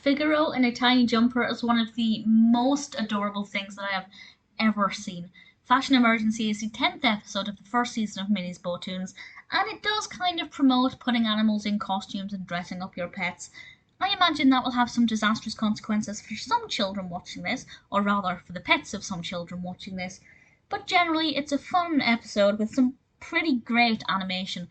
Figaro in a tiny jumper is one of the most adorable things that I have ever seen. Fashion Emergency is the 10th episode of the first season of Minnie's Bow-Toons, and it does kind of promote putting animals in costumes and dressing up your pets. I imagine that will have some disastrous consequences for some children watching this, or rather for the pets of some children watching this, but generally it's a fun episode with some pretty great animation.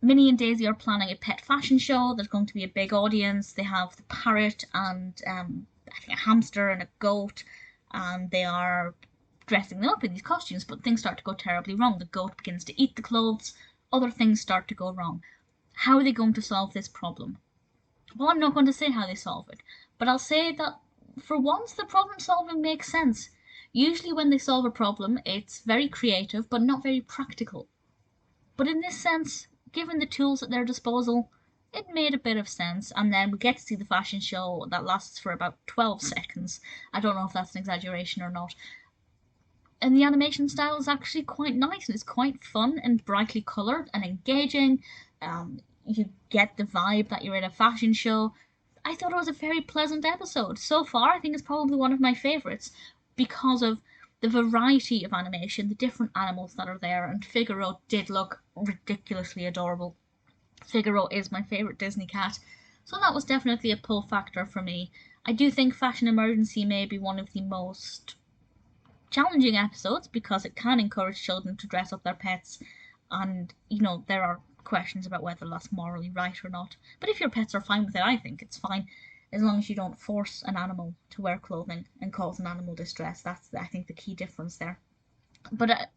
Minnie and Daisy are planning a pet fashion show. There's going to be a big audience. They have the parrot and I think a hamster and a goat, and they are dressing them up in these costumes, but things start to go terribly wrong. The goat begins to eat the clothes. Other things start to go wrong. How are they going to solve this problem? Well, I'm not going to say how they solve it, but I'll say that for once the problem solving makes sense. Usually when they solve a problem, it's very creative but not very practical. But in this sense, given the tools at their disposal, it made a bit of sense, and then we get to see the fashion show that lasts for about 12 seconds. I don't know if that's an exaggeration or not. And the animation style is actually quite nice, and it's quite fun and brightly coloured and engaging. You get the vibe that you're in a fashion show. I thought it was a very pleasant episode. So far, I think it's probably one of my favourites because of the variety of animation, the different animals that are there, and Figaro did look ridiculously adorable. Figaro is my favourite Disney cat, so that was definitely a pull factor for me. I do think Fashion Emergency may be one of the most challenging episodes because it can encourage children to dress up their pets, and there are questions about whether that's morally right or not. But if your pets are fine with it, I think it's fine, as long as you don't force an animal to wear clothing and cause an animal distress. That's, I think, the key difference there. But,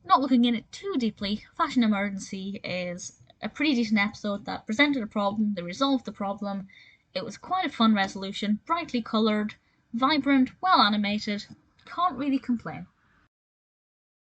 not looking in it too deeply, Fashion Emergency is a pretty decent episode that presented a problem, they resolved the problem. It was quite a fun resolution, brightly coloured, vibrant, well animated. Can't really complain.